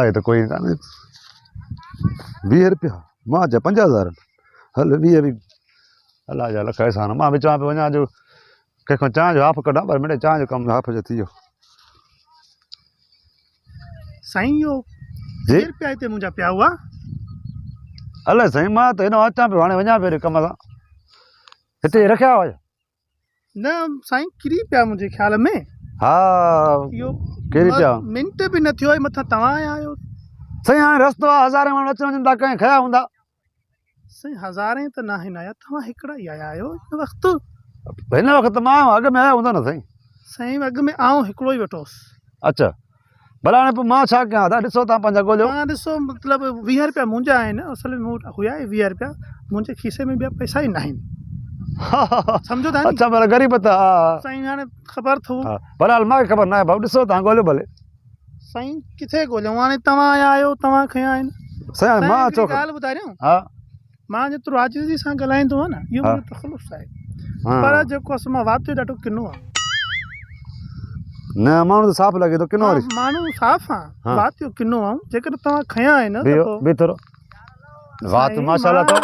आहे त कोई कान्हे 20 रुपया मां चयो 5000 हल 20 बि अलाह जा लख एहसान मां बि चवां पियो वञा जो कंहिंखां चांहि जो हाफ कढां पर मिड़े चांहि जो कमु हाफ जो थी वियो साईं इहो जी 20 रुपया हिते मुंहिंजा पिया हुआ अलाए साईं मां त हेॾो अचां पियो हाणे वञा पियो कम सां हिते रखिया हुआ न साईं किरी पिया मुंहिंजे ख़्याल में हा इहो किरी पिया मिंट बि न थियो मथां तव्हां आया आहियो साईं हाणे रस्तो आहे हज़ारे माण्हू अचण वञनि था कंहिं खया हूंदा साईं हज़ारे त न आहिनि आया तव्हां हिकिड़ा ई आया आहियो हिन वक़्तु हिन वक़्तु मां अॻु में आया हूंदा न साईं साईं अॻु में आऊं हिकिड़ो ई वठोसि अच्छा भला हाणे पोइ मां छा कयां था ॾिसो तव्हां पंहिंजा ॻोल्हियो तव्हां ॾिसो मतिलबु 20 रुपया मुंहिंजा आहिनि असल में मूं वटि हुया ई 20 रुपया मुंहिंजे खीसे में ॿिया पैसा ई न आहिनि सम्झो था अच्छा भले ग़रीब त हा साईं हाणे ख़बर अथव भले हल मूंखे ख़बर न आहे भाऊ ॾिसो तव्हां ॻोल्हियो भले साईं किथे ॻोल्हियूं हाणे तव्हां आया आहियो तव्हां खया आहिनि साईं मां छो ॻाल्हि ॿुधायो हा मां जेतिरो आजिज़ी सां ॻाल्हाईंदो आहियां न इहो मुंहिंजो तख़ल्लुफ़ आहे पर जेको असां मां वातियो ॾाढो किनो आहे न माण्हू त साफ़ लॻे थो किनो वरी माण्हू साफ़ आहे वातियो किनो आहे जेकर तव्हां खया आहिनि बि थोरो वात माशाल्लाह तो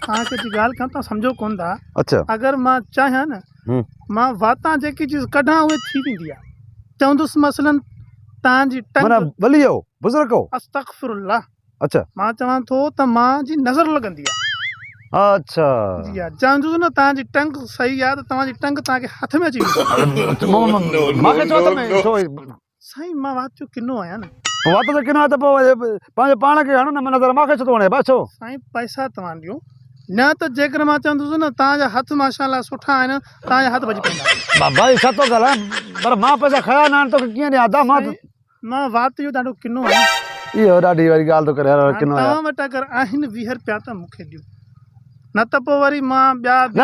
तव्हांखे जी ॻाल्हि कयां तव्हां सम्झो कोन था अच्छा अगरि मां चाहियां न मां वातां जेकी चीज़ कढां उहे थी वेंदी आहे चवंदुसि मसलन तव्हांजी टंग वलियो बुज़ुर्ग हो अस्तग़फिरुल्लाह अच्छा मां चवां थो त मां जी नज़र लॻंदी आहे अच्छा जी हा चवंदुसि न तव्हांजी टंग सही आहे त तव्हांजी टंग तव्हांखे हथ में अची वेंदी साईं मां वातियो किनो आहियां न वात त किनो आहे त पोइ पंहिंजे पाण खे हणो न नज़र मूंखे छो थो वणे बसि छो साईं पैसा तव्हां ॾियो न त जेकर मां चवंदुसि न तव्हांजा हथ माशाल्लाह सुठा आहिनि तव्हांजा हथ भॼी पवंदा भाई छा थो ॻाल्हाए पर मां पैसा खया न आहिनि तोखे कीअं ॾियां मां वातियो ॾाढो किनो आहे इहो ॾाढी वरी ॻाल्हि थो करे किनो तव्हां वटि अगरि आहिनि 20 रुपया त मूंखे ॾियो न त पोइ वरी मां ॿिया न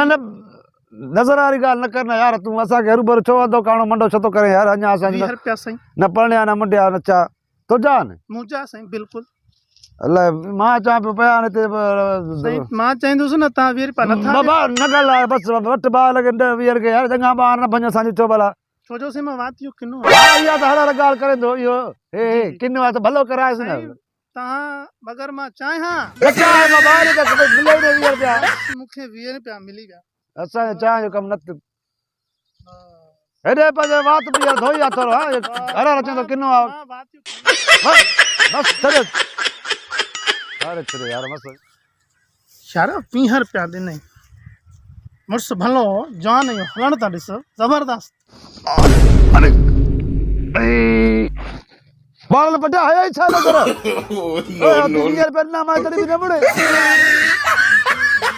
नज़र वारी ॻाल्हि न कर न यार तूं असांखे हरू छो वधो काणो मंडो छो थो करे यार अञा असां 20 रुपया साईं न पढ़िया न मुंडिया न छा तुंहिंजा न मुंहिंजा साईं बिल्कुलु अलाए मां चवां पियो पिया हाणे मां चवंदुसि न तव्हां 20 रुपया नथा न ॻाल्हाए बसि वटि ॿ लॻे 20 रुपया यार चङा ॿार न भञ असांजी छो भला छो जो साईं मां वातियो किनो इहा त हर हर ॻाल्हि करे थो इहो हे किनो आहे त भलो कराएसि न तव्हां अगरि मां चाहियां मूंखे 20 रुपया मिली विया असांजे चांहि जो कमु न हेॾे पंहिंजे वात बि यार धोई आहे थोरो हर हर अचे थो किनो आहे बसि छॾे यार मस्तु यार 20 रुपया ॾिनई मुड़ुसु भलो जवान इहो हलण था ॾिस ज़बरदस्त ॿारनि पटिया हया ई छा नज़र 20 रुपया ॾिना मां तॾहिं बि न मुड़े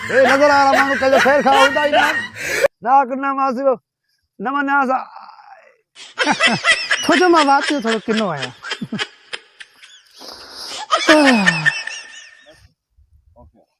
हे नज़र वारा माण्हू कंहिंजो ख़ैर खा हूंदा ई न नाक न मासी न मञा सां छो जो मां वातियो थोरो किनो आहियां